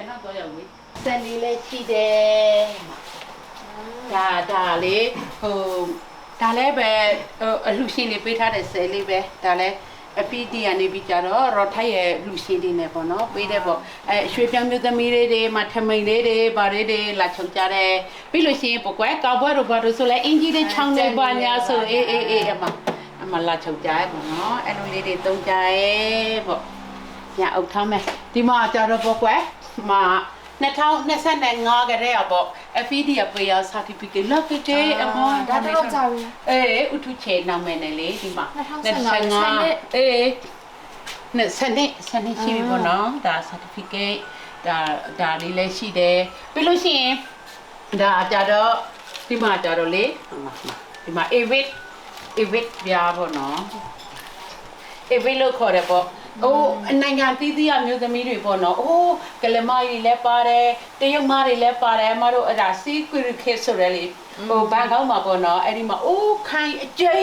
ယ်တော့တော့ရောက်ပြီစက်လေးလေးရှိတယ်ဒါလေဟိုဒါလည်းပဲအလှရှင်လေးပေးထားတဲ့ဆယ်လေးပဲဒါလည်းအပီတီကနေပြီးကြတော့ရော်ထိုက်ရဲ့လူရှင်တွေနဲ့ပေါ့နော်ပေးတယ်ပေါ့ရွှေပြောင်းမျိုးသမီးတွေမထမိန်လေးတွေဗားတွေလာချုပ်ကြတယ်ပြီးလို့ရှိရင်ပေါ့ကွယ်ကောက်ဘွားတို့ဘာလို့ဆိုလဲအင်ကြီးတွေချောင်းနေပါညာဆိုအေးအမလာချုပ်ကြရပေါ့နော်အဲ့လိုလေးတွေသုံးကြရဲပေါ့ညအုပ်ထားမယ်ဒီမှာကြတော့ပေါ့ကွယ်မှာ2025ကတည်းကပေါ့ FED ရပေးရ certificate လောက်ခဲ့တယ်အမောဒါတော့ကြာပြီဥထုချေနာမည်နဲ့လေဒီမှာ2025စနေရှိပြီပေါ့နော်ဒါ certificate ဒါလေးလည်းရှိတယ်ပြီးလို့ရှိရင်ဒါကြတော့ဒီမှာကြတော့လေဒီမှာ evit ပြားပေါ့နော် evit လို့ခေါ်တယ်ပေါ့နိုင်ငံသီးသီးအမျိုးသမီးတွေပေါ့နော်ကလမကြီးလည်းပါတယ်တရုတ်မတွေလည်းပါတယ်မတို့အဲ့ဒါ security ဆိုရလေဘန်ကောက်မှာပေါ့နော်အဲ့ဒီမှာခိုင်အကျိ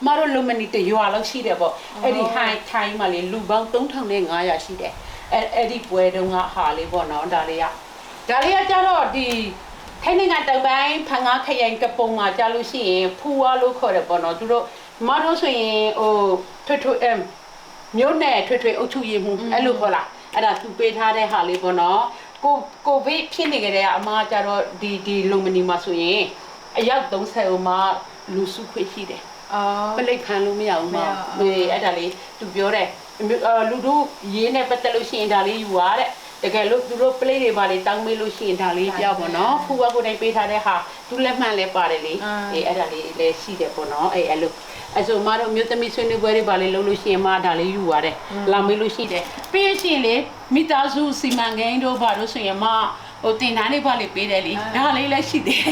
မတို့လုံမနီတရွာလောက်ရှိတယ်ပေါ့အဲ့ဒီထိုင်းမှာလေလူပေါင်း3500ရှိတယ်အဲ့ဒီပွဲတုန်းကဟာလေးပေါ့နော်ဒါလေးကကြတော့ဒီထိုင်းနိုင်ငံတောင်ပိုင်းဖန်ငါခရိုင်ကပုံမှာကြာလို့ရှိရင်ဖူဝါလို့ခေါ်တယ်ပေါ့နော်သူတို့မတို့ဆိုရင်ထွတ်မျိုးနဲ့ထွေအုပ်ချုပ်ရေးမှုအဲ့လိုခေါ်လားအဲ့ဒါသူပေးထားတဲ့ဟာလေးပေါ့နော်ကိုဗစ်ဖြစ်နေကြတဲ့အမားကြတော့ဒီလုံမနီမှာဆိုရင်အယောက်30မှာလူစုခွေရှိတယ်ပလိတ်ခံလို့မရဘူးမအဲ့ဒါလေးသူပြောတယ်လူတို့ရေးနဲ့ပတ်သက်လို့ရှိရင်ဒါလေးယူရတဲ့တကယ်လို့သူတို့ပလိတ်တွေပါလေတောင်းမေးလို့ရှိရင်ဒါလေးပြောပေါ့နော်ဖူဝါကိုတိုင်းပေးထားတဲ့ဟာသူလက်မှန်လည်းပါတယ်လေအဲ့ဒါလေးလည်းရှိတယ်ပေါ့နော်အဲ့လိုအဲ့ဆိုမတို့မြို့သမီးဆွေးနွေးပွဲတွေပါလေလုပ်လို့ရှိရင်မဒါလေးယူရတယ်လာမေးလို့ရှိတယ်ပြီးရင်လေမိသားစုစီမံကိန်းတို့ဘာလို့ဆိုရင်မတင်တန်းလေးပါလေပေးတယ်လေဒါလေးလည်းရှိတယ်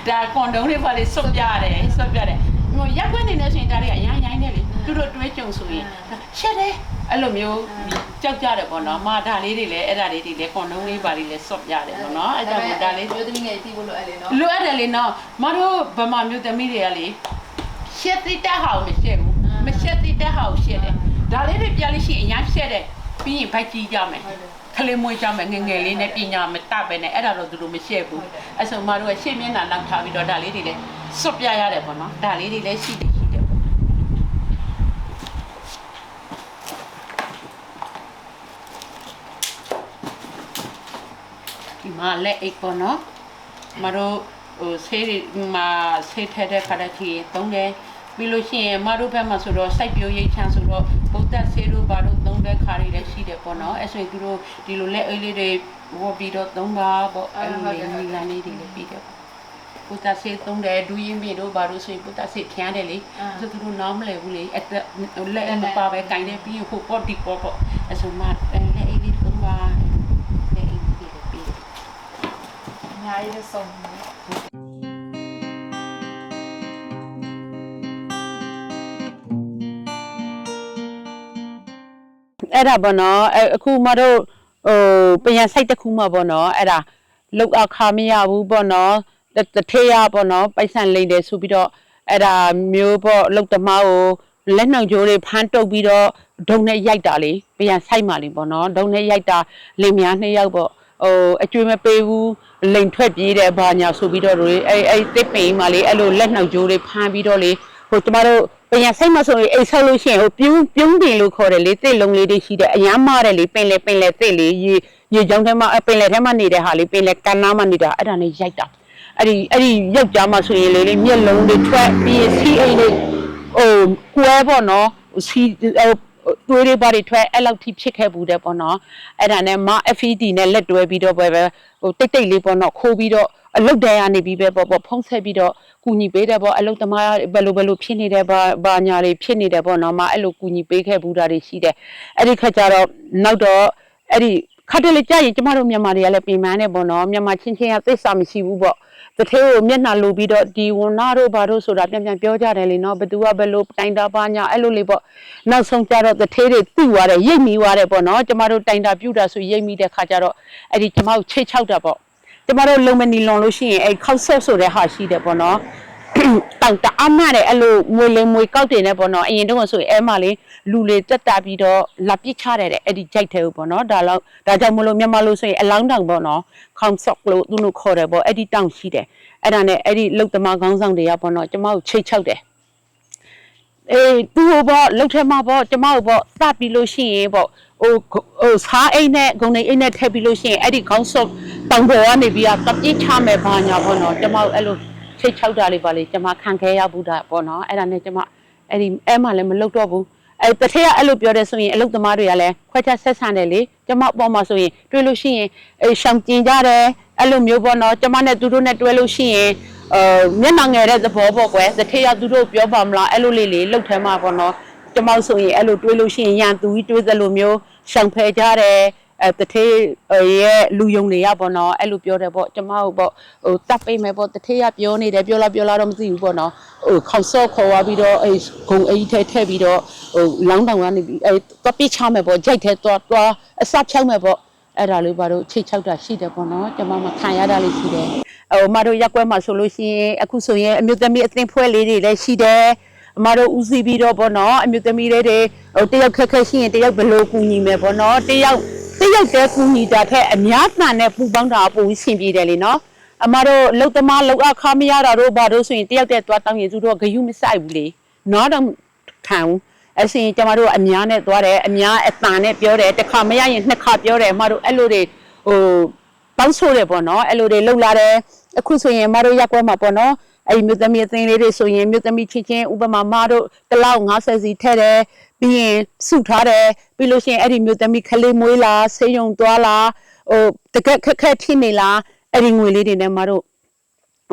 ဒါကွန်ဒုံးလေးပါလေစွတ်ပြတယ်ရက်ခွက်နေနေဆိုရင်ဒါလေးအရိုင်းနဲ့လေသူတို့တွဲကြုံဆိုရင်ရှက်တယ်အဲ့လိုမျိုးကြောက်ကြတယ်ပေါ့နော်မဒါလေးတွေလည်းအဲ့ဒါလေးတွေလည်းကွန်ဒုံးလေးပါလေလည်းစွတ်ပြတယ်ပေါ့နော်အဲ့ကြောင့်ဒါလေးမျိုးသမီးငယ်တီးဖို့လိုအပ်လေနော်လိုအပ်တယ်လေနော်မတို့ဗမာမျိုးသမီးတွေကလေရှက်တိတက်ဟောင်းမရှက်ဘူးမရှက်တိတက်ဟောင်းရှက်တယ်ဒါလေးတွေပြလို့ရှိရင်အများရှက်တယ်ပြီးရင်ဗိုက်ကြီးကြမယ်ခလေးမွေးကြမယ်ငငယ်လေးနဲ့ပညာမတတ်ပဲနဲ့အဲ့ဒါတော့သူတို့မရှက်ဘူးအဲ့ဆိုမတို့ကရှေ့မျက်နှာနောက်ထားပြီးတော့ဒါလေးတွေလည်းစွတ်ပြရတယ်ပေါ့နော်ဒါလေးတွေလည်းရှိတယ်ပေါ့ဒီမှာလက်အိတ်ပေါ့နော်မတို့ဆေးထက်တဲ့ခါတည်းကြီးသုံးတယ်ပြီးလို့ရှိရင်မတို့ဘက်မှာဆိုတော့စိုက်ပျိုးရေးချမ်းဆိုတော့ဗုဒ္ဓဆေးတို့ဘာတို့သုံးတဲ့ခါတွေလည်းရှိတယ်ပေါ့နော်အဲ့ဆိုရင်သူတို့ဒီလိုလက်အိတ်လေးတွေဝတ်ပြီးတော့သုံးပါပေါ့အဲ့လိုလေးနီလာလေးတွေလည်းပြီးတယ်ဗုဒ္ဓဆေးသုံးတယ်ဒူးရင်မြေတို့ဘာတို့ဆိုရင်ဗုဒ္ဓဆေးထမ်းတယ်လေဆိုသူတို့နားမလည်ဘူးလေအဲ့လက်မပါပဲကင်တယ်ပြီးဟိုပေါ့ဒီပေါ့အဲ့ဆိုမှလက်အိတ်လေးသုံးပါလက်အိတ်လေးပြီးတယ်အများကြီးဆုံးအဲ့ဒါပေါ့နော်အခုမတို့ပညာစိုက်တစ်ခုမှပေါ့နော်အဲ့ဒါလောက်အခါမရဘူးပေါ့နော်တထေးရပေါ့နော်ပိုက်ဆံလိမ့်တယ်ဆိုပြီးတော့အဲ့ဒါမျိုးပေါ့လောက်သမားကိုလက်နှောင်ကြိုးတွေဖမ်းတုပ်ပြီးတော့ဒုံနဲ့ရိုက်တာလေပညာစိုက်မှလေပေါ့နော်ဒုံနဲ့ရိုက်တာလင်မယား2ယောက်ပေါ့အကျွေးမပေးဘူးလိန်ထွက်ပြေးတယ်ဘာညာဆိုပြီးတော့အဲ့တစ်ပင်မှလေအဲ့လိုလက်နှောင်ကြိုးတွေဖမ်းပြီးတော့လေကျမတို့ပညာဆိုင်မှာဆိုရင်အိတ်ဆောက်လို့ရှိရင်ပြုံးတင်လို့ခေါ်တယ်လေတစ်လုံးလေးတွေရှိတယ်အရမ်းမားတယ်လေပင်လေတစ်လေရေကြောင်းထဲမှာပင်လေထဲမှာနေတဲ့ဟာလေးပင်လေကမ်းနားမှာနေတာအဲ့ဒါနဲ့ရိုက်တာအဲ့ဒီယောက်ျားမှာဆိုရင်လေမျက်လုံးတွေထွက်ပြီးစီအိတ်လေးကွဲပေါ့နော်စီတွေးတွေပါတွေထွက်အဲ့လောက်ထိဖြစ်ခဲ့ဘူးတဲ့ပေါ့နော်အဲ့ဒါနဲ့မ FED နဲ့လက်တွဲပြီးတော့ပဲတိတ်လေးပေါ့နော်ခိုးပြီးတော့အလုတ်တန်းရနေပြီးပဲပေါ့ဖုံးဆက်ပြီးတော့ကူညီပေးတယ်ပေါ့အလုတ်သမားဘယ်လိုဖြစ်နေတယ်ဘာညာတွေဖြစ်နေတယ်ပေါ့နော်မအဲ့လိုကူညီပေးခဲ့ဘူးတာတွေရှိတယ်အဲ့ဒီခါကျတော့နောက်တော့အဲ့ဒီခါတလေကြာရင်ကျမတို့မြန်မာတွေကလည်းပြင်ပန်းနေပေါ့နော်မြန်မာချင်းကသိစာမရှိဘူးပေါ့တထေးကိုမျက်နှာလိုပြီးတော့ဒီဝန်နာတို့ဘာတို့ဆိုတာပြန်ပြောကြတယ်လေနော်ဘသူကဘယ်လိုတိုင်တာပါညာအဲ့လိုလေးပေါ့နောက်ဆုံးကျတော့တထေးတွေသိသွားတယ်ရိတ်မိသွားတယ်ပေါ့နော်ကျမတို့တိုင်တာပြူတာဆိုရိတ်မိတဲ့ခါကျတော့အဲ့ဒီကျမတို့ချိတ်ချောက်တာပေါ့ကျမတို့လုံမနီလွန်လို့ရှိရင်အဲ့ခောက်ဆက်ဆိုတဲ့ဟာရှိတယ်ပေါ့နော် တောင်တအားမတဲ့အဲ့လိုငွေလင်းငွေကောက်တင်နေပေါ့နော်အရင်တုန်းကဆိုရင်အဲမှာလေလူလေတက်တာပြီးတော့လာပစ်ချတဲ့အဲ့ဒီဂျိုက်သေးဘူးပေါ့နော်ဒါကြောင့်မလို့မြန်မာလို့ဆိုရင်အလောင်းတောင်ပေါ့နော်ခေါင်းဆော့လို့သူတို့ခေါ်တယ်ပေါ့အဲ့ဒီတောင်ရှိတယ်အဲ့ဒါနဲ့အဲ့ဒီလုတ်သမားခေါင်းဆောင်တွေကပေါ့နော်ကျမကိုချိတ်ချောက်တယ်အေးသူ့ဘောလှုပ်ထဲမှာပေါ့ကျမတို့ပေါ့စပြီးလို့ရှိရင်ပေါ့ဟိုစားအိတ်နဲ့ဂုံနေအိတ်နဲ့ထည့်ပြီးလို့ရှိရင်အဲ့ဒီခေါင်းဆော့တောင်ပေါ်ကနေပြီးတော့တပြစ်ချမယ်ဘာညာပေါ့နော်ကျမတို့အဲ့လိုချိတ်ချောက်တာလေးပါလေကျမခံခဲရဘူးတာပေါ့နော်အဲ့ဒါနဲ့ကျမအဲ့ဒီအဲမှလည်းမလုပ်တော့ဘူးအဲ့တထက်ကအဲ့လိုပြောတယ်ဆိုရင်အလုပ်သမားတွေကလည်းခွဲခြားဆက်ဆံတယ်လေကျမပေါ်မှာဆိုရင်တွေ့လို့ရှိရင်ရှောင်ကျင်ကြတယ်အဲ့လိုမျိုးပေါ့နော်ကျမနဲ့သူတို့နဲ့တွေ့လို့ရှိရင်မျက်နှာငယ်တဲ့သဘောပေါ့ကွယ်တထက်ကသူတို့ပြောပါမလားအဲ့လိုလေးလှုပ်ထဲမှာပေါ့နော်ကျမဆိုရင်အဲ့လိုတွေ့လို့ရှိရင်ရန်သူကြီးတွေ့သလိုမျိုးရှောင်ဖယ်ကြတယ်တထေးရဲ့လူယုံတွေရပေါ့နော်အဲ့လိုပြောတယ်ပေါ့ကျမတို့ပေါ့ဟိုတတ်ပိတ်မယ်ပေါ့တထေးကပြောနေတယ်ပြောလားတော့မသိဘူးပေါ့နော်ဟိုခေါက်ဆော့ခေါ်သွားပြီးတော့အဲဂုံအိတ်ထဲထည့်ပြီးတော့ဟိုလောင်းတောင်ကနေပြီးအဲတော့ပြချမယ်ပေါ့ဂျိုက်ထဲသွားအစဖြောက်မယ်ပေါ့အဲ့ဒါလေးပါတော့ချိတ်ချောက်တာရှိတယ်ပေါ့နော်ကျမမခံရတာလေးရှိတယ်ဟိုမတို့ရက်ကွဲမှာဆိုလို့ရှိရင်အခုဆိုရင်အမျိုးသမီးအသင်းဖွဲ့လေးတွေလည်းရှိတယ်အမတို့ဦးစီးပြီးတော့ပေါ့နော်အမျိုးသမီးတွေဟိုတယောက်ခက်ရှိရင်တယောက်ဘယ်လိုကူညီမယ်ပေါ့နော်တယောက်တည်းကူညီတာထက်အများတန်နဲ့ပူပေါင်းတာပိုပြီးဆင်ပြေတယ်လေနော်အမတို့လှုပ်သမားလှုပ်အခါမရတာတို့ဘာတို့ဆိုရင်တယောက်တည်းသွားတောင်းရင်သူတို့ဂယုမဆိုင်ဘူးလေနော်တော့ခံအစင်ကျမတို့အများနဲ့သွားတယ်အများအတန်နဲ့ပြောတယ်တစ်ခါမရရင်နှစ်ခါပြောတယ်အမတို့အဲ့လိုတွေဟိုတောင်းဆိုတယ်ပေါ့နော်အဲ့လိုတွေလှုပ်လာတယ်အခုဆိုရင်အမတို့ရက်ကွက်မှာပေါ့နော်အဲ့မြို့သမီးအသင်းလေးတွေဆိုရင်မြို့သမီးချင်းဥပမာမတို့တလောက်50စီထည့်တယ်ပြီးရင်စုထားတယ်ပြီးလို့ရှိရင်အဲ့ဒီမြို့သမီးခလေးမွေးလားဆေးရုံသွားလားဟိုတကက်ခက်ဖြစ်နေလားအဲ့ဒီငွေလေးတွေနဲ့မတို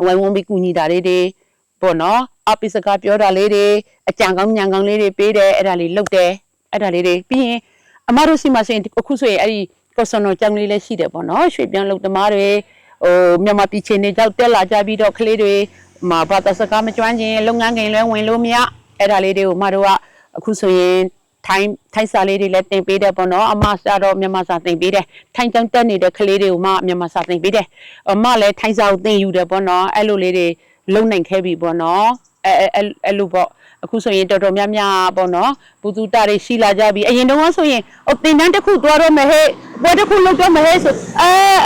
့ဝိုင်းဝန်းပြီးကူညီတာလေးတွေပေါ့နော်အပိစကားပြောတာလေးတွေအကြံကောင်းညံကောင်းလေးတွေပေးတယ်အဲ့ဒါလေးလုပ်တယ်အဲ့ဒါလေးတွေပြီးရင်အမတို့စီမှာဆိုရင်အခုဆိုရင်အဲ့ဒီ personal ကြောင်းလေးလည်းရှိတယ်ပေါ့နော်ရွှေပြန်လုပ်သမားတွေဟိုမြန်မာပြည်ချင်းတွေကြောက်တက်လာကြပြီးတော့ကလေးတွေမှာဘာသာစကားမကျွမ်းခြင်းလုပ်ငန်းကိန်းလဲဝင်လို့မရအဲ့ဒါလေးတွေကိုမတို့ကအခုဆိုရင်ထိုင်းစာလေးတွေလည်းတင်ပေးတယ်ပေါ့နော်အမစာတော့မြန်မာစာတင်ပေးတယ်ထိုင်းကျောင်းတက်နေတဲ့ကလေးတွေကိုမှမြန်မာစာတင်ပေးတယ်အမလည်းထိုင်းစာကိုသင်ယူတယ်ပေါ့နော်အဲ့လိုလေးတွေလုံနိုင်ခဲ့ပြီပေါ့နော်အဲ့လိုပေါ့အခုဆိုရင်တော်တော်များများပေါ့နော်ဘူသူတာတွေရှိလာကြပြီအရင်တုန်းကဆိုရင်သင်တန်းတစ်ခုတွားတော့မယ်ဟဲ့ပွဲတစ်ခုလုပ်တော့မယ်ဟဲ့ဆို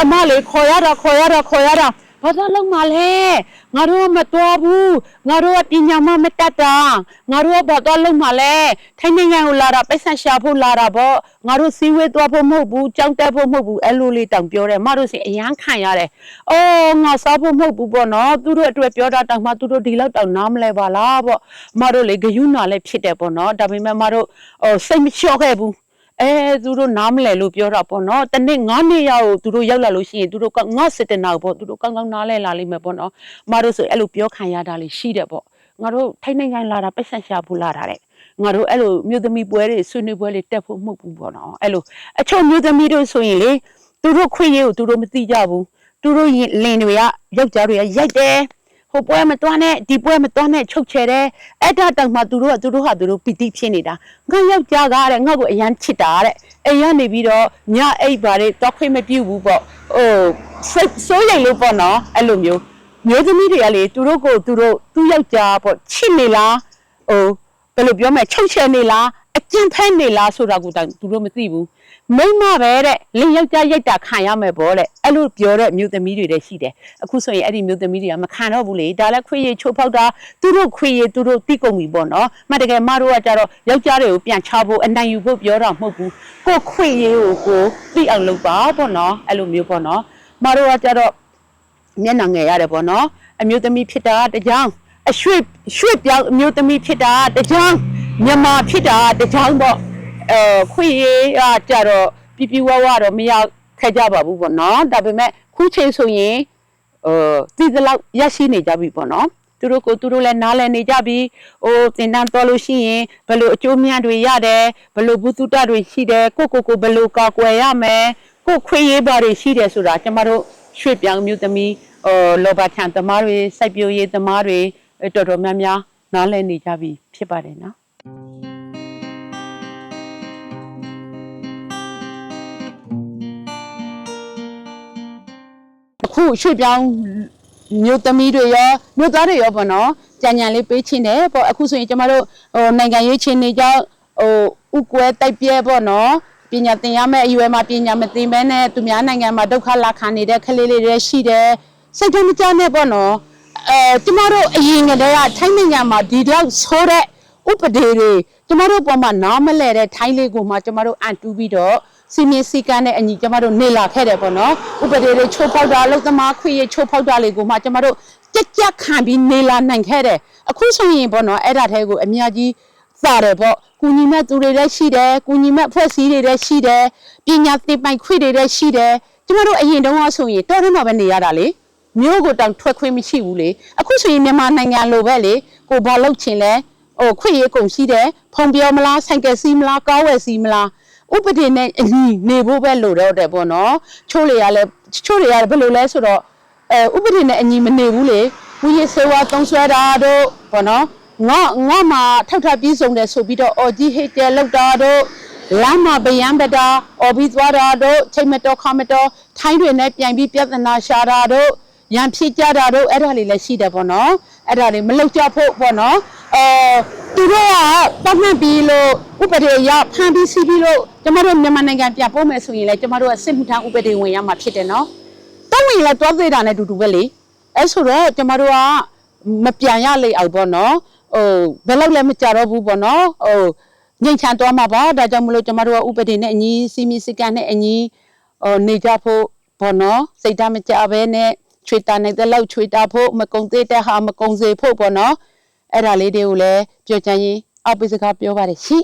အမလေးခေါ်ရတာဘာသာလုံးမလဲငါတို့ကမတော်ဘူးငါတို့ကပညာမမတတ်တာငါတို့ကဘာသာလုံးမလဲထိုင်းနိုင်ငံကိုလာတာပိတ်ဆက်ရှာဖို့လာတာပေါ့ငါတို့စီဝေးသွားဖို့မဟုတ်ဘူးကြောက်တက်ဖို့မဟုတ်ဘူးအဲ့လိုလေးတောင်ပြောတယ်မတို့စီအရန်ခံရတယ်အော်ငါစားဖို့မဟုတ်ဘူးပေါ့နော်သူတို့အတွက်ပြောတာတောင်မှသူတို့ဒီလောက်တောင်နားမလဲပါလားပေါ့မတို့လေဂယုနာလည်းဖြစ်တယ်ပေါ့နော်ဒါပေမဲ့မတို့စိတ်မလျှော့ခဲ့ဘူးသူတို့နားမလဲလို့ပြောတာပေါ့နော်တနေ့9နှစ်ရောက်သူတို့ရောက်လာလို့ရှိရင်သူတို့ကငါစစ်တနာပေါ့သူတို့ကောင်းကောင်းနားလဲလာလိမ့်မယ်ပေါ့နော်မတို့ဆိုအဲ့လိုပြောခံရတာလေးရှိတယ်ပေါ့ငါတို့ထိုင်းနိုင်ငံလာတာပိတ်ဆက်ရှာဖို့လာတာတဲ့ငါတို့အဲ့လိုမြို့သမီးပွဲတွေဆွေးနွေးပွဲတွေတက်ဖို့မဟုတ်ဘူးပေါ့နော်အဲ့လိုအချို့မြို့သမီးတို့ဆိုရင်လေသူတို့ခွင့်ရကိုသူတို့မသိကြဘူးသူတို့လင်တွေကယောက်ျားတွေကရိုက်တယ်ဟိုပွဲမတွန်းနဲ့ဒီပွဲမတွန်းနဲ့ချုပ်ချယ်တယ်အဲ့ဒါတောင်မှသူတို့ဟာသူတို့ပီတိဖြစ်နေတာငါယောက်ျားကားတဲ့ငါ့ကိုအရန်ချစ်တာတဲ့အိမ်ကနေပြီးတော့ညအိပ်ပါလေတော့ခွင့်မပြုဘူးပေါ့ဟိုစိုးရိမ်လို့ပေါ့နော်အဲ့လိုမျိုးမျိုးသမီးတွေကလေသူတို့သူယောက်ျားပေါ့ချစ်နေလားဟိုဘယ်လိုပြောမလဲချုပ်ချယ်နေလားအကျဉ်းဖက်နေလားဆိုတာကိုတောင်သူတို့မသိဘူးမိမပဲတဲ့လင်ယောက်ျားရိုက်တာခံရမယ်ပေါ့တဲ့အဲ့လိုပြောတဲ့မျိုးသမီးတွေလည်းရှိတယ်အခုဆိုရင်အဲ့ဒီမျိုးသမီးတွေကမခံတော့ဘူးလေဒါလည်းခွေရချိုးဖောက်တာသူတို့ခွေရသူတို့တိကုန်ပြီပေါ့နော်မှတကယ်မတို့ကကြတော့ယောက်ျားတွေကိုပြန်ချဖို့အနိုင်ယူဖို့ပြောတာမဟုတ်ဘူးကိုခွေရကိုသိအောင်လုပ်ပါပေါ့နော်အဲ့လိုမျိုးပေါ့နော်မတို့ကကြတော့မျက်နှာငယ်ရတယ်ပေါ့နော်အမျိုးသမီးဖြစ်တာတကြောင်အရွှေ့ပြောင်းအမျိုးသမီးဖြစ်တာတကြောင်မြန်မာဖြစ်တာတကြောင်ပေါ့ခွေရကကြတော့ပြဝတော့မရခဲ့ကြပါဘူးပေါ့နော်ဒါပေမဲ့ခုချိန်ဆိုရင်ဒီလောက်ရရှိနေကြပြီပေါ့နော်သူတို့လည်းနားလည်နေကြပြီဟိုသင်တန်းတော်လို့ရှိရင်ဘယ်လိုအကျိုးများတွေရတယ်ဘယ်လိုဘုသူတတွေရှိတယ်ကိုဘယ်လိုကာကွယ်ရမယ်ကိုခွေရေးပါတွေရှိတယ်ဆိုတာကျမတို့ရွှေ့ပြောင်းမျိုးသမီးလောဘခံသမားတွေစိုက်ပျိုးရေးသမားတွေတော်တော်များများနားလည်နေကြပြီဖြစ်ပါတယ်နော်အခုရွှေ့ပြောင်း မျိုးသမီးတွေရောမျိုးသားတွေရောပေါ့နော်ကြံလေးပေးချင်းတယ်ပေါ့အခုဆိုရင်ကျမတို့နိုင်ငံရေးချင်းတွေကြောင့်ဥကွဲတိုက်ပြဲပေါ့နော်ပညာသင်ရမယ့်အရွယ်မှာပညာမသင်ဘဲနဲ့သူများနိုင်ငံမှာဒုက္ခလာခံနေတဲ့ကလေးလေးတွေရှိတယ်စိတ်မကြနဲ့ပေါ့နော်ကျမတို့အရင်ကတည်းကထိုင်းနိုင်ငံမှာဒီတော့ဆိုတဲ့ဥပဒေတွေကျမတို့ပေါ်မှာနားမလဲတဲ့ထိုင်းလေးကိုမှကျမတို့အန်တူးပြီးတော့စီမင်းစည်းကမ်းနဲ့အညီကျမတို့နေလာခဲ့တယ်ပေါ့နော်ဥပဒေတွေချိုးဖောက်တာလုံသမားခွေရချိုးဖောက်တာလေးကိုမှကျမတို့ကြက်ခံပြီးနေလာနိုင်ခဲ့တယ်အခုဆိုရင်ပေါ့နော်အဲ့ဒါထဲကိုအများကြီးစားတယ်ပေါ့ကုညီမဲ့သူတွေလည်းရှိတယ်ကုညီမဲ့ဖွဲ့စည်းတွေလည်းရှိတယ်ပညာသင်ပိုင်ခွေတွေလည်းရှိတယ်ကျမတို့အရင်တုန်းကဆိုရင်တော်တော်မှပဲနေရတာလေမျိုးကိုတောင်ထွက်ခွင့်မရှိဘူးလေအခုဆိုရင်မြန်မာနိုင်ငံလိုပဲလေကိုဘာလုပ်ချင်လဲခွေရကုန်ရှိတယ်ဖုံပြောမလားဆိုင်ကယ်စီးမလားကားဝယ်စီးမလားဥပဒေနဲ့အညီနေဖို့ပဲလိုတော့တယ်ပေါ့နော်ချိုးတွေကဘယ်လိုလဲဆိုတော့ဥပဒေနဲ့အညီမနေဘူးလေဘူးရစေဝါသုံးဆွဲတာတို့ပေါ့နော်ငါမှာထောက်ထပ်ပြီးဆုံးတယ်ဆိုပြီးတော့အော်ကြီးဟိတ်တယ်လောက်တာတို့လမ်းမှာဗျံပတာအော်ပြီးသွားတာတို့ချိန်မတော်ခမတော်ထိုင်းတွေနဲ့ပြန်ပြီးပြဿနာရှာတာတို့ရန်ဖြစ်ကြတာတို့အဲ့ဒါလေးလည်းရှိတယ်ပေါ့နော်အဲ့ဒါလေးမလောက်ကြဖို့ပေါ့နော်သူတို့ကပတ်မှန်ပြီးလို့ဥပဒေရဖန်ပြီးစီးပြီးလို့ကျမတို့မြန်မာနိုင်ငံပြန်ပို့မယ်ဆိုရင်လည်းကျမတို့ကစစ်မှုထမ်းဥပဒေဝင်ရမှာဖြစ်တယ်နော်တော့ဝင်လည်းတွားသေးတာနဲ့တူတူပဲလေအဲ့ဆိုတော့ကျမတို့ကမပြန်ရလေအောင်ပေါ့နော်ဘယ်လောက်လည်းမကြတော့ဘူးပေါ့နော်ငိမ့်ချန်သွားမှာပါဒါကြောင့်မလို့ကျမတို့ကဥပဒေနဲ့အညီစီမီစကန်နဲ့အညီနေကြဖို့ပေါ့နော်စိတ်ဓာတ်မကြဘဲနဲ့ချွေတာနေတဲ့လောက်ချွေတာဖို့မကုံသေးတဲ့ဟာမကုံစေဖို့ပေါ့နော်အဲ့ဒါလေးတွေကိုလည်းပြောချင်ရင်အောက်ပိစကားပြောပါတယ်ရှိ